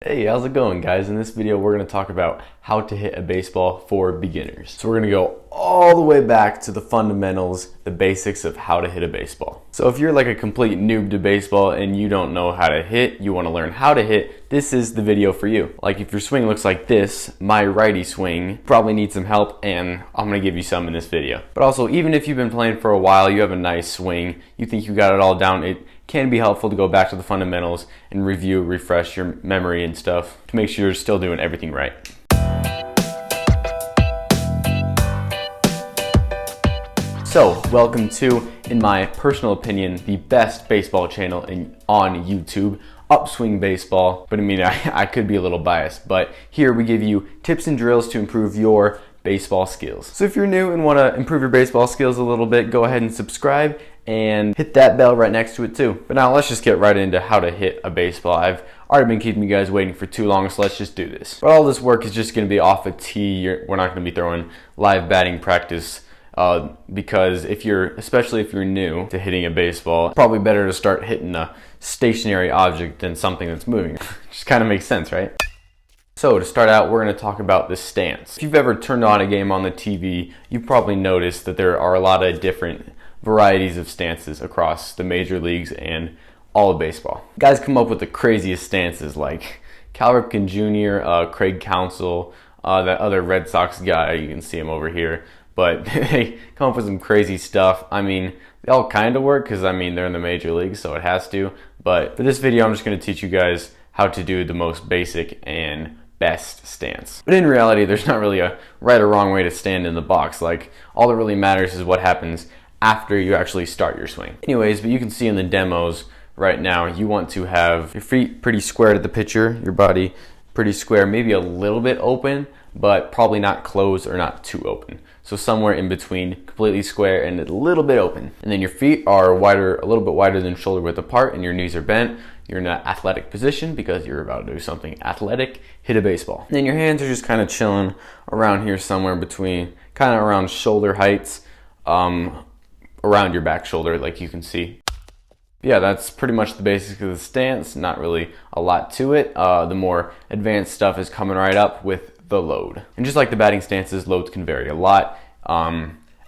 Hey, how's it going, guys? In this video, we're going to talk about how to hit a baseball for beginners. So we're going to go all the way back to the fundamentals, the basics of how to hit a baseball. So if you're like a complete noob to baseball and you don't know how to hit, you want to learn how to hit, this is the video for you. Like if your swing looks like this, my righty swing, probably needs some help, and I'm going to give you some in this video. But also, even if you've been playing for a while, you have a nice swing, you think you got it all down, it can be helpful to go back to the fundamentals and review, refresh your memory and stuff to make sure you're still doing everything right. So, welcome to, in my personal opinion, the best baseball channel on YouTube, Upswing Baseball. But I mean, I could be a little biased, but here we give you tips and drills to improve your baseball skills. So if you're new and want to improve your baseball skills a little bit, go ahead and subscribe and hit that bell right next to it too. But now let's just get right into how to hit a baseball. I've already been keeping you guys waiting for too long, so let's just do this. But all this work is just going to be off a tee. We're not going to be throwing live batting practice because especially if you're new to hitting a baseball, it's probably better to start hitting a stationary object than something that's moving. Just kind of makes sense, right? So to start out, we're going to talk about the stance. If you've ever turned on a game on the TV, you've probably noticed that there are a lot of different varieties of stances across the major leagues and all of baseball. Guys come up with the craziest stances like Cal Ripken Jr., Craig Counsell, that other Red Sox guy, you can see him over here, but they come up with some crazy stuff. I mean, they all kind of work because, I mean, they're in the major leagues, so it has to. But for this video, I'm just going to teach you guys how to do the most basic and best stance. But in reality, there's not really a right or wrong way to stand in the box. Like, all that really matters is what happens after you actually start your swing. Anyways, but you can see in the demos right now, you want to have your feet pretty square to the pitcher, your body pretty square, maybe a little bit open, but probably not closed or not too open. So somewhere in between, completely square and a little bit open. And then your feet are wider, a little bit wider than shoulder width apart, and your knees are bent. You're in an athletic position because you're about to do something athletic, hit a baseball. And then your hands are just kind of chilling around here somewhere between, kind of around shoulder heights, around your back shoulder, like you can see. Yeah, that's pretty much the basics of the stance. Not really a lot to it. The more advanced stuff is coming right up with the load. And just like the batting stances, loads can vary a lot.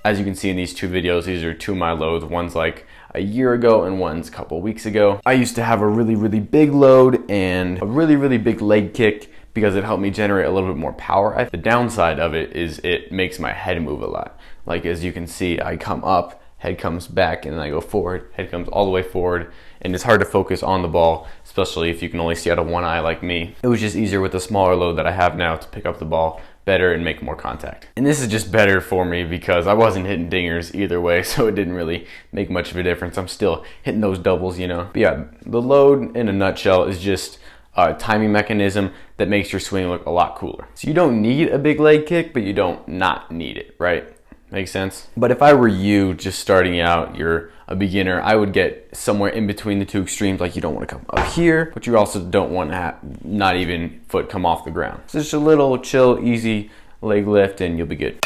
As you can see in these two videos, these are two of my loads. One's like a year ago and one's a couple weeks ago. I used to have a really, really big load and a really, really big leg kick because it helped me generate a little bit more power. The downside of it is it makes my head move a lot. Like as you can see, I come up, head comes back, and then I go forward, head comes all the way forward, and it's hard to focus on the ball, especially if you can only see out of one eye like me. It was just easier with the smaller load that I have now to pick up the ball better and make more contact. And this is just better for me because I wasn't hitting dingers either way, so it didn't really make much of a difference. I'm still hitting those doubles, you know. But yeah, the load in a nutshell is just a timing mechanism that makes your swing look a lot cooler. So you don't need a big leg kick, but you don't not need it, right? Makes sense? But if I were you just starting out, you're a beginner, I would get somewhere in between the two extremes. Like you don't want to come up here, but you also don't want to have not even foot come off the ground. So just a little chill, easy leg lift and you'll be good.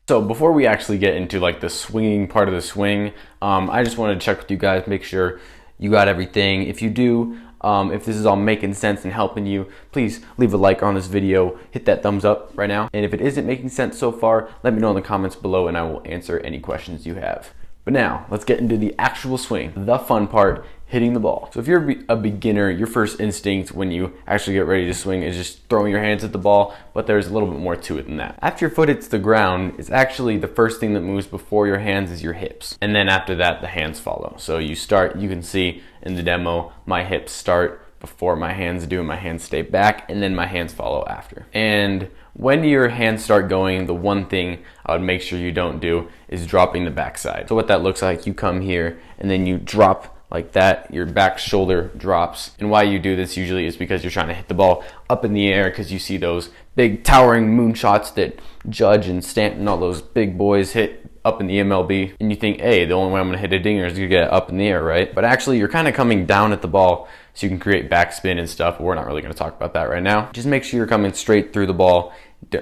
So before we actually get into like the swinging part of the swing, I just wanted to check with you guys, make sure you got everything. If you do, if this is all making sense and helping you, please leave a like on this video, hit that thumbs up right now. And if it isn't making sense so far, let me know in the comments below and I will answer any questions you have. But now, let's get into the actual swing, the fun part, hitting the ball. So if you're a beginner, your first instinct when you actually get ready to swing is just throwing your hands at the ball, but there's a little bit more to it than that. After your foot hits the ground, it's actually the first thing that moves before your hands is your hips. And then after that, the hands follow. So you can see in the demo, my hips start before my hands do, and my hands stay back, and then my hands follow after. And when your hands start going, the one thing I would make sure you don't do is dropping the backside. So what that looks like, you come here and then you drop like that, your back shoulder drops. And why you do this usually is because you're trying to hit the ball up in the air, because you see those big towering moonshots that Judge and Stanton, all those big boys hit up in the MLB, and you think, hey, the only way I'm going to hit a dinger is to get it up in the air, right? But actually, you're kind of coming down at the ball, so you can create backspin and stuff, but we're not really going to talk about that right now. Just make sure you're coming straight through the ball,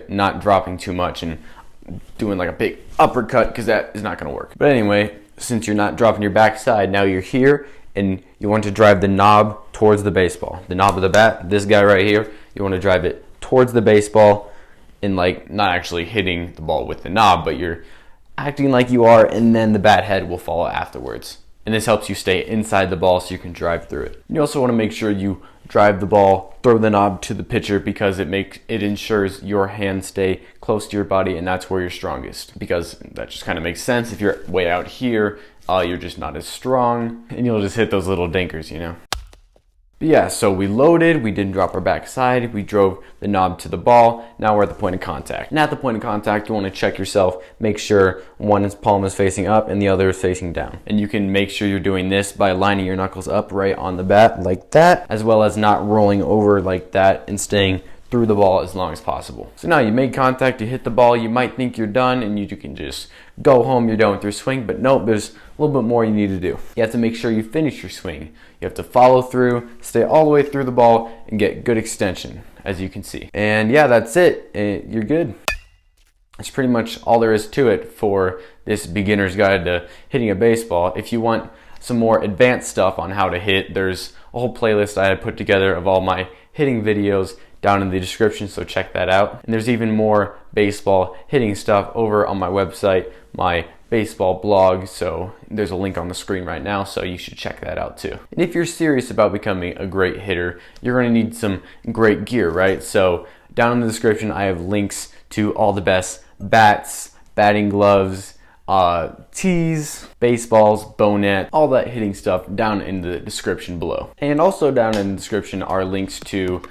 not dropping too much and doing like a big uppercut, because that is not going to work. But anyway, since you're not dropping your backside, now you're here, and you want to drive the knob towards the baseball. The knob of the bat, this guy right here, you want to drive it towards the baseball and like not actually hitting the ball with the knob, but you're acting like you are, and then the bat head will follow afterwards. And this helps you stay inside the ball so you can drive through it. You also want to make sure you drive the ball, throw the knob to the pitcher, because it ensures your hands stay close to your body, and that's where you're strongest. Because that just kind of makes sense. If you're way out here, you're just not as strong, and you'll just hit those little dinkers, you know. But yeah, so we loaded, we didn't drop our backside, we drove the knob to the ball, now we're at the point of contact. And at the point of contact, you want to check yourself, make sure one palm is facing up and the other is facing down. And you can make sure you're doing this by lining your knuckles up right on the bat like that, as well as not rolling over like that and staying through the ball as long as possible. So now you made contact, you hit the ball, you might think you're done and you can just go home, you're done with your swing, but nope, there's a little bit more you need to do. You have to make sure you finish your swing. You have to follow through, stay all the way through the ball, and get good extension, as you can see. And yeah, that's it. You're good. That's pretty much all there is to it for this beginner's guide to hitting a baseball. If you want some more advanced stuff on how to hit, there's a whole playlist I had put together of all my hitting videos down in the description, so check that out. And there's even more baseball hitting stuff over on my website, my baseball blog, so there's a link on the screen right now, so you should check that out too. And if you're serious about becoming a great hitter, you're going to need some great gear, right? So down in the description I have links to all the best bats, batting gloves, tees, baseballs, bow net, all that hitting stuff down in the description below. And also down in the description are links to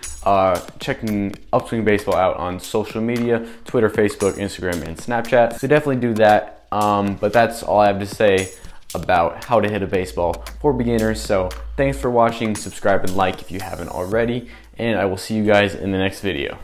checking Upswing Baseball out on social media, Twitter, Facebook, Instagram, and Snapchat. So definitely do that. But that's all I have to say about how to hit a baseball for beginners. So thanks for watching, subscribe and like if you haven't already, and I will see you guys in the next video.